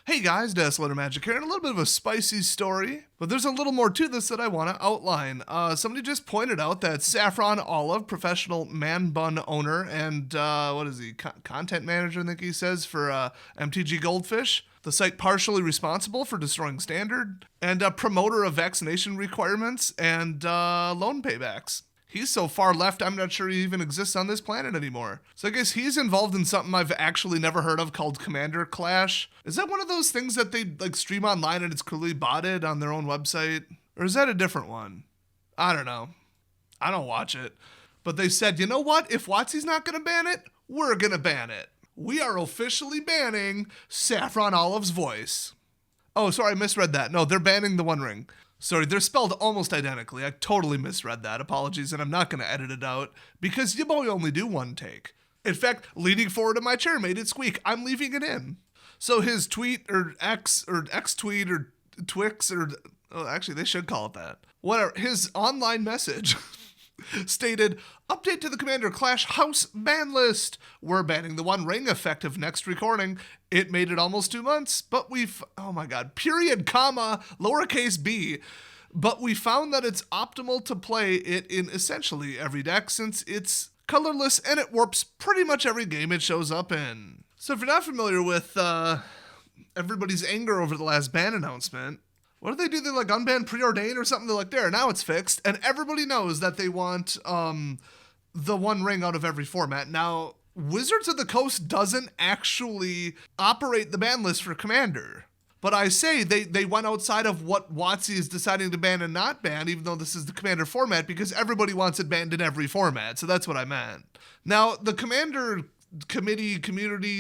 Hey guys, Desolator Magic here, and a little bit of a spicy story, but there's a little more to this that I want to outline. Somebody just pointed out that Saffron Olive, professional man bun owner, and what is he, content manager, I think he says, for MTG Goldfish, the site partially responsible for destroying Standard, and a promoter of vaccination requirements and loan paybacks. He's so far left, I'm not sure he even exists on this planet anymore. So I guess he's involved in something I've actually never heard of called Commander Clash. Is that one of those things that they stream online and it's clearly botted on their own website? Or is that a different one? I don't know. I don't watch it. But they said, you know what? If WOTC's not going to ban it, we're going to ban it. We are officially banning Saffron Olive's voice. Oh, sorry, I misread that. No, they're banning the One Ring. Sorry, they're spelled almost identically. I totally misread that. Apologies, and I'm not going to edit it out because you boy only do one take. In fact, leaning forward in my chair made it squeak. I'm leaving it in. So his tweet or X tweet or Twix or actually they should call it that. Whatever. His online message stated, update to the Commander Clash House ban list. We're banning the One Ring effective next recording. It made it almost 2 months, but period, comma, lowercase b. But we found that it's optimal to play it in essentially every deck since it's colorless and it warps pretty much every game it shows up in. So if you're not familiar with everybody's anger over the last ban announcement, what do? They unban preordain or something? They're like, there, now it's fixed. And everybody knows that they want the One Ring out of every format. Now, Wizards of the Coast doesn't actually operate the ban list for Commander. But I say they went outside of what WOTC is deciding to ban and not ban, even though this is the Commander format, because everybody wants it banned in every format. So that's what I meant. Now, the Commander community,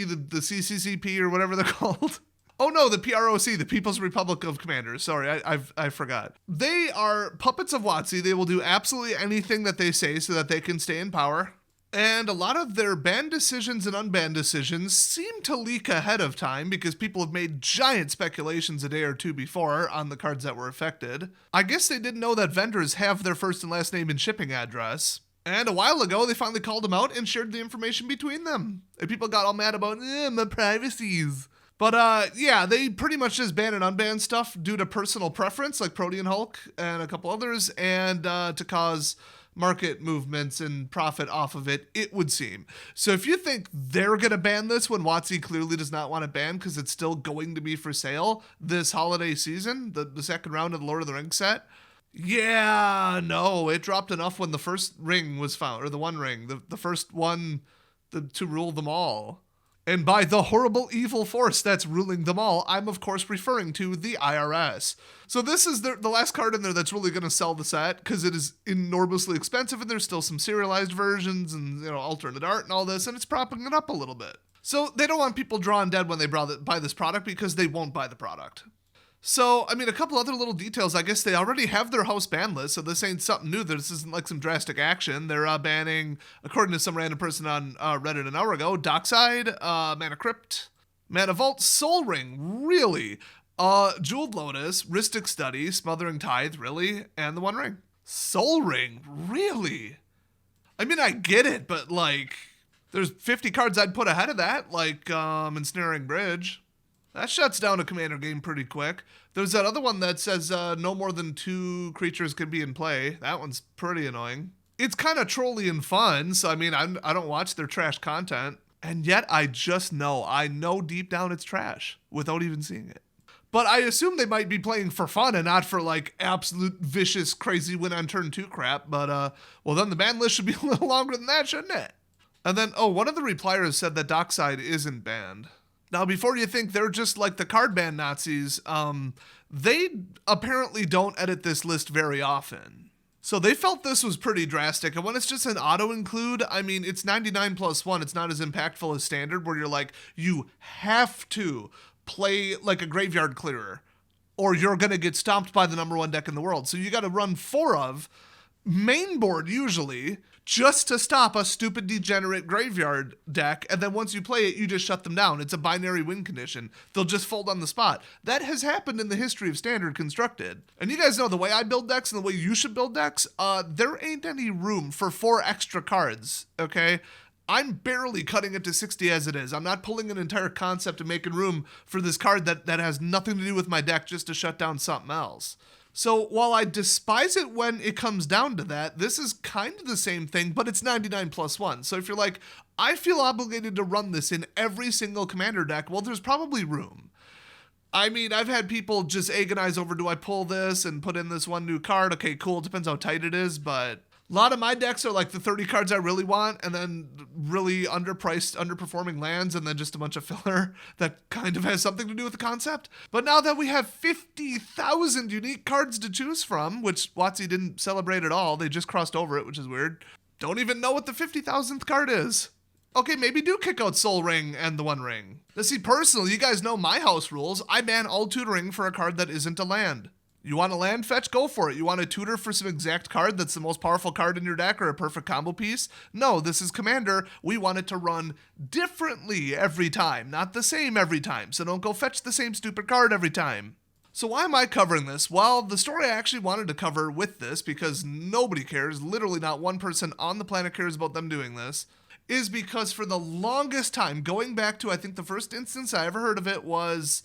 the CCCP or whatever they're called. Oh no, the PROC, the People's Republic of Commanders. Sorry, I forgot. They are puppets of WOTC. They will do absolutely anything that they say so that they can stay in power. And a lot of their ban decisions and unban decisions seem to leak ahead of time because people have made giant speculations a day or two before on the cards that were affected. I guess they didn't know that vendors have their first and last name and shipping address. And a while ago, they finally called them out and shared the information between them. And people got all mad about, my privacies. But yeah, they pretty much just ban and unban stuff due to personal preference, like Protean Hulk and a couple others, and to cause market movements and profit off of it, it would seem. So if you think they're going to ban this when WOTC clearly does not want to ban because it's still going to be for sale this holiday season, the second round of the Lord of the Rings set, yeah, no, it dropped enough when the first ring was found, or the One Ring, the first one to rule them all. And by the horrible evil force that's ruling them all, I'm of course referring to the IRS. So this is the last card in there that's really going to sell the set because it is enormously expensive and there's still some serialized versions and alternate art and all this, and it's propping it up a little bit. So they don't want people drawn dead when they buy this product because they won't buy the product. So, a couple other little details. I guess they already have their house ban list, so this ain't something new. This isn't like some drastic action. They're banning, according to some random person on Reddit an hour ago, Dockside, Mana Crypt, Mana Vault, Soul Ring, really? Jeweled Lotus, Rhystic Study, Smothering Tithe, really? And the One Ring. Soul Ring, really? I get it, but there's 50 cards I'd put ahead of that, Ensnaring Bridge. That shuts down a Commander game pretty quick. There's that other one that says no more than 2 creatures can be in play. That one's pretty annoying. It's kind of trolly and fun, so I don't watch their trash content. And yet I know deep down it's trash without even seeing it. But I assume they might be playing for fun and not for absolute vicious, crazy win on turn 2 crap. But, well then the ban list should be a little longer than that, shouldn't it? And then, one of the repliers said that Dockside isn't banned. Now, before you think they're just like the card ban Nazis, they apparently don't edit this list very often. So they felt this was pretty drastic. And when it's just an auto-include, it's 99+1. It's not as impactful as Standard, where you're you have to play like a graveyard clearer, or you're going to get stomped by the number 1 deck in the world. So you got to run 4 of, main board usually, just to stop a stupid degenerate graveyard deck, and then once you play it, you just shut them down. It's a binary win condition. They'll just fold on the spot. That has happened in the history of Standard constructed. And you guys know the way I build decks and the way you should build decks, there ain't any room for 4 extra cards, okay? I'm barely cutting it to 60 as it is. I'm not pulling an entire concept and making room for this card that has nothing to do with my deck just to shut down something else. So while I despise it when it comes down to that, this is kind of the same thing, but it's 99 plus 1. So if you're like, I feel obligated to run this in every single commander deck, well, there's probably room. I mean, I've had people just agonize over, do I pull this and put in this one new card? Okay, cool. It depends how tight it is, but a lot of my decks are like the 30 cards I really want and then really underpriced, underperforming lands and then just a bunch of filler that kind of has something to do with the concept. But now that we have 50,000 unique cards to choose from, which WOTC didn't celebrate at all, they just crossed over it, which is weird. Don't even know what the 50,000th card is. Okay, maybe do kick out Soul Ring and the One Ring. Now see, personally, you guys know my house rules. I ban all tutoring for a card that isn't a land. You want a land fetch? Go for it. You want to tutor for some exact card that's the most powerful card in your deck or a perfect combo piece? No, this is Commander. We want it to run differently every time, not the same every time. So don't go fetch the same stupid card every time. So why am I covering this? Well, the story I actually wanted to cover with this, because nobody cares, literally not one person on the planet cares about them doing this, is because for the longest time, going back to I think the first instance I ever heard of it was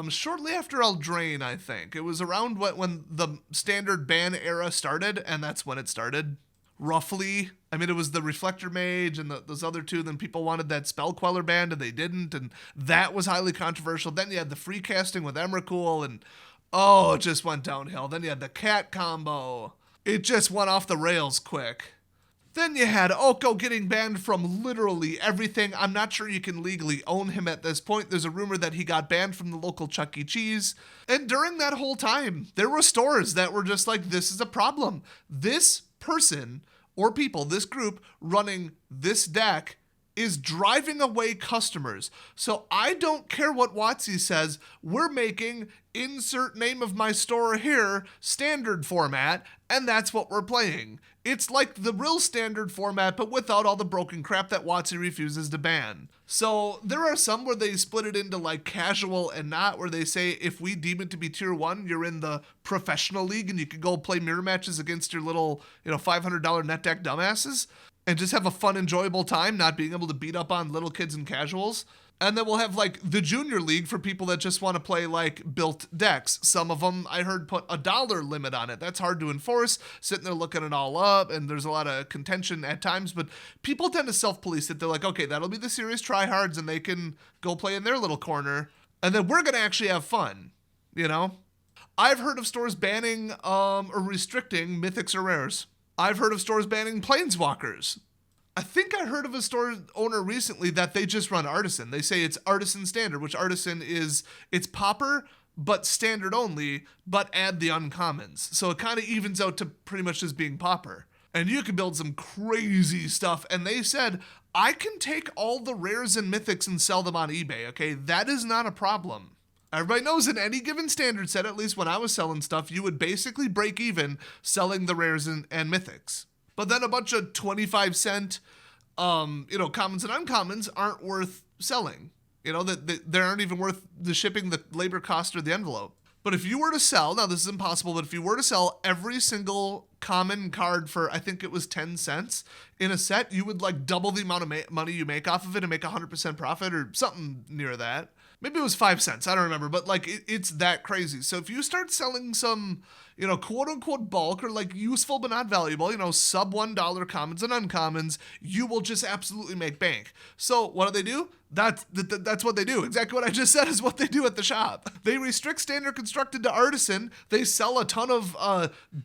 shortly after Eldraine, I think. It was around when the standard ban era started, and that's when it started, roughly. I mean, it was the Reflector Mage and those other two, then people wanted that Spell Queller ban, and they didn't, and that was highly controversial. Then you had the free casting with Emrakul, and oh, it just went downhill. Then you had the Cat combo. It just went off the rails quick. Then you had Oko getting banned from literally everything. I'm not sure you can legally own him at this point. There's a rumor that he got banned from the local Chuck E. Cheese. And during that whole time, there were stores that were just like, this is a problem. This person or people, this group running this deck is driving away customers. So I don't care what WOTC says. We're making insert name of my store here standard format, and that's what we're playing. It's like the real standard format, but without all the broken crap that WOTC refuses to ban. So there are some where they split it into like casual and not, where they say if we deem it to be tier 1, you're in the professional league and you can go play mirror matches against your little, $500 net deck dumbasses and just have a fun, enjoyable time, not being able to beat up on little kids and casuals. And then we'll have like the junior league for people that just want to play like built decks. Some of them I heard put $1 limit on it. That's hard to enforce, sitting there looking it all up, and there's a lot of contention at times, but people tend to self-police it. They're like, okay, that'll be the serious tryhards and they can go play in their little corner, and then we're going to actually have fun, I've heard of stores banning or restricting mythics or rares. I've heard of stores banning planeswalkers. I think I heard of a store owner recently that they just run Artisan. They say it's Artisan standard, which Artisan is, it's Pauper, but standard only, but add the uncommons. So it kind of evens out to pretty much just being Pauper. And you can build some crazy stuff. And they said, I can take all the rares and mythics and sell them on eBay, okay? That is not a problem. Everybody knows in any given standard set, at least when I was selling stuff, you would basically break even selling the rares and mythics. But then a bunch of 25-cent, commons and uncommons aren't worth selling. They aren't even worth the shipping, the labor cost, or the envelope. But if you were to sell, now this is impossible, but if you were to sell every single common card for, I think it was 10 cents in a set, you would like double the amount of money you make off of it and make 100% profit or something near that. Maybe it was 5 cents. I don't remember, but like it's that crazy. So if you start selling some, quote unquote bulk or like useful but not valuable, sub $1 commons and uncommons, you will just absolutely make bank. So what do? That's what they do. Exactly what I just said is what they do at the shop. They restrict standard constructed to Artisan. They sell a ton of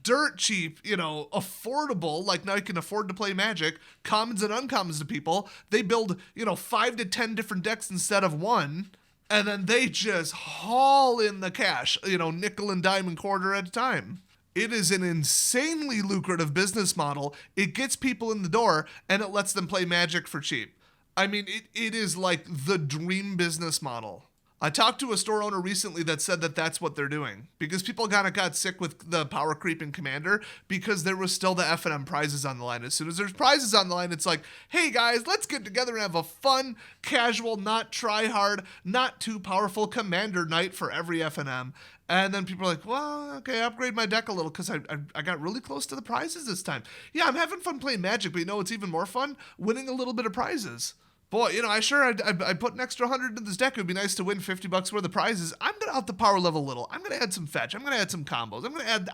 dirt cheap, affordable, like now you can afford to play Magic, commons and uncommons to people. They build, 5 to 10 different decks instead of one. And then they just haul in the cash, nickel and dime and quarter at a time. It is an insanely lucrative business model. It gets people in the door and it lets them play Magic for cheap. I mean, it is like the dream business model. I talked to a store owner recently that said that that's what they're doing because people kind of got sick with the power creep in Commander because there was still the F&M prizes on the line. As soon as there's prizes on the line, it's like, hey guys, let's get together and have a fun, casual, not try hard, not too powerful Commander night for every F&M. And then people are like, well, okay, upgrade my deck a little because I got really close to the prizes this time. Yeah, I'm having fun playing Magic, but you know what's even more fun? Winning a little bit of prizes. Boy, you know, I put an extra 100 in this deck. It would be nice to win $50 worth of prizes. I'm going to up the power level a little. I'm going to add some fetch. I'm going to add some combos.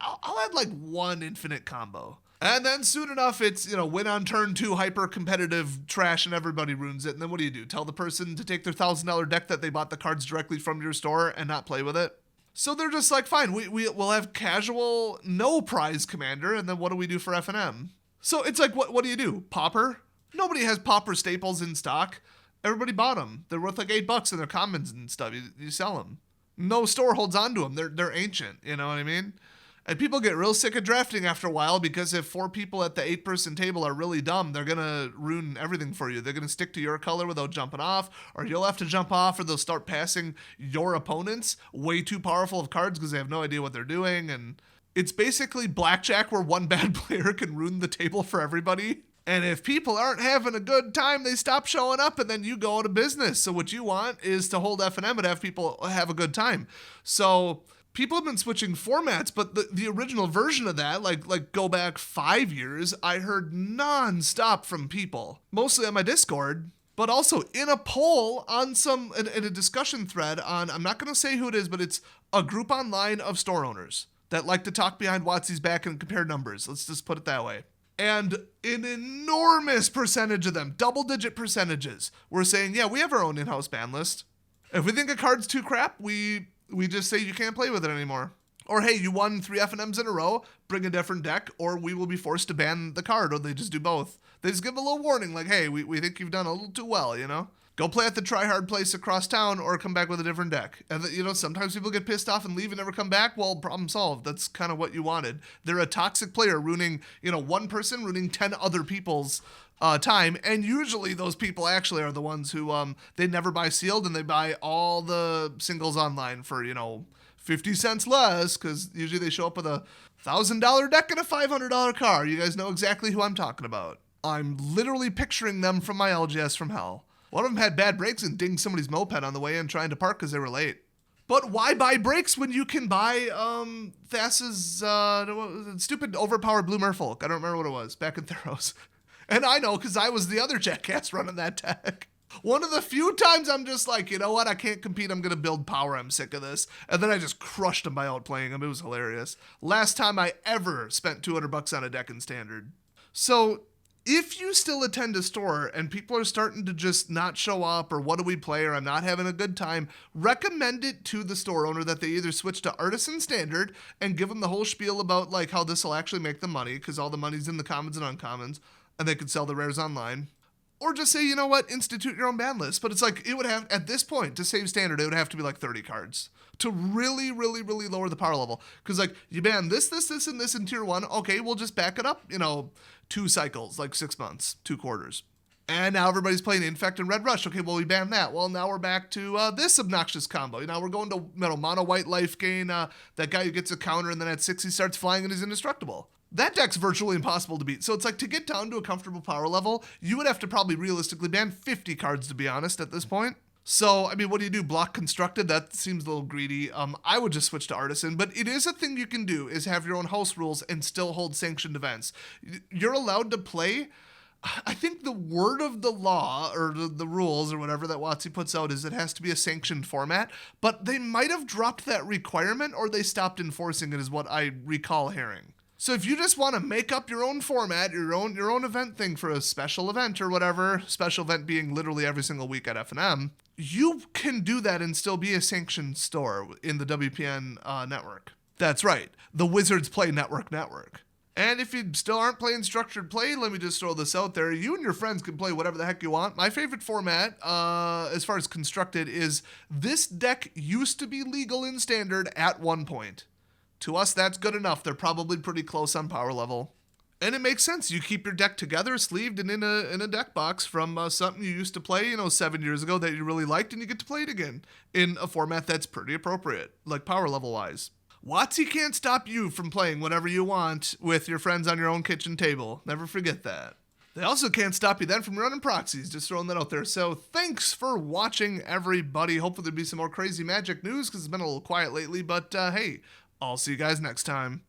I'll add like one infinite combo. And then soon enough, it's, you know, win on turn 2, hyper competitive trash, and everybody ruins it. And then what do? Tell the person to take their $1,000 deck that they bought the cards directly from your store and not play with it? So they're just like, fine, we'll have casual, no prize Commander, and then what do we do for F&M? So it's like, what do? Pauper? Nobody has Pauper staples in stock. Everybody bought them. They're worth like $8 in their commons and stuff. You sell them. No store holds on to them. They're ancient. You know what I mean? And people get real sick of drafting after a while because if 4 people at the 8-person table are really dumb, they're going to ruin everything for you. They're going to stick to your color without jumping off, or you'll have to jump off, or they'll start passing your opponents way too powerful of cards because they have no idea what they're doing. And it's basically blackjack where one bad player can ruin the table for everybody. And if people aren't having a good time, they stop showing up and then you go out of business. So what you want is to hold F&M and have people have a good time. So people have been switching formats, but the original version of that, like go back 5 years, I heard nonstop from people, mostly on my Discord, but also in a poll on in a discussion thread on, I'm not going to say who it is, but it's a group online of store owners that like to talk behind WOTC's back and compare numbers. Let's just put it that way. And an enormous percentage of them, double-digit percentages, were saying, yeah, we have our own in-house ban list. If we think a card's too crap, we just say you can't play with it anymore. Or, hey, you won 3 F&Ms in a row, bring a different deck, or we will be forced to ban the card, or they just do both. They just give a little warning, like, hey, we think you've done a little too well, you know? Go play at the try-hard place across town or come back with a different deck. And, you know, sometimes people get pissed off and leave and never come back. Well, problem solved. That's kind of what you wanted. They're a toxic player ruining, you know, one person ruining 10 other people's time. And usually those people actually are the ones who, they never buy sealed and they buy all the singles online for, you know, 50 cents less because usually they show up with a $1,000 deck and a $500 car. You guys know exactly who I'm talking about. I'm literally picturing them from my LGS from hell. One of them had bad brakes and dinged somebody's moped on the way in trying to park because they were late. But why buy brakes when you can buy Thas's stupid overpowered blue merfolk? I don't remember what it was, back in Theros. And I know because I was the other jackass running that deck. One of the few times I'm just like, you know what, I can't compete, I'm going to build power, I'm sick of this. And then I just crushed him by outplaying him. It was hilarious. Last time I ever spent $200 on a deck in Standard. So if you still attend a store and people are starting to just not show up or what do we play or I'm not having a good time, recommend it to the store owner that they either switch to Artisan Standard and give them the whole spiel about like how this will actually make them money because all the money's in the commons and uncommons and they could sell the rares online. Or just say, you know what, institute your own ban list. But it's like, it would have, at this point, to save Standard, it would have to be like 30 cards to really, really, really lower the power level. Because like, you ban this, and this in tier 1. Okay, we'll just back it up, you know, 2 cycles, like 6 months, 2 quarters. And now everybody's playing Infect and Red Rush. Okay, well, we banned that. Well, now we're back to this obnoxious combo. Now we're going to, you know, mono white life gain, that guy who gets a counter and then at 6 he starts flying and is indestructible. That deck's virtually impossible to beat. So it's like to get down to a comfortable power level, you would have to probably realistically ban 50 cards to be honest at this point. So, I mean, what do? Block Constructed? That seems a little greedy. I would just switch to Artisan, but it is a thing you can do, is have your own house rules and still hold sanctioned events. You're allowed to play. I think the word of the law or the rules or whatever that WOTC puts out is it has to be a sanctioned format, but they might have dropped that requirement or they stopped enforcing it is what I recall hearing. So if you just want to make up your own format, your own event thing for a special event or whatever, special event being literally every single week at F&M, you can do that and still be a sanctioned store in the WPN network. That's right, the Wizards Play Network. And if you still aren't playing structured play, let me just throw this out there. You and your friends can play whatever the heck you want. My favorite format, as far as constructed, is this deck used to be legal in Standard at one point. To us, that's good enough. They're probably pretty close on power level. And it makes sense. You keep your deck together, sleeved, and in a deck box from something you used to play, 7 years ago that you really liked, and you get to play it again in a format that's pretty appropriate, like power level wise. WOTC can't stop you from playing whatever you want with your friends on your own kitchen table. Never forget that. They also can't stop you then from running proxies, just throwing that out there. So thanks for watching, everybody. Hopefully there'll be some more crazy Magic news because it's been a little quiet lately. But hey, I'll see you guys next time.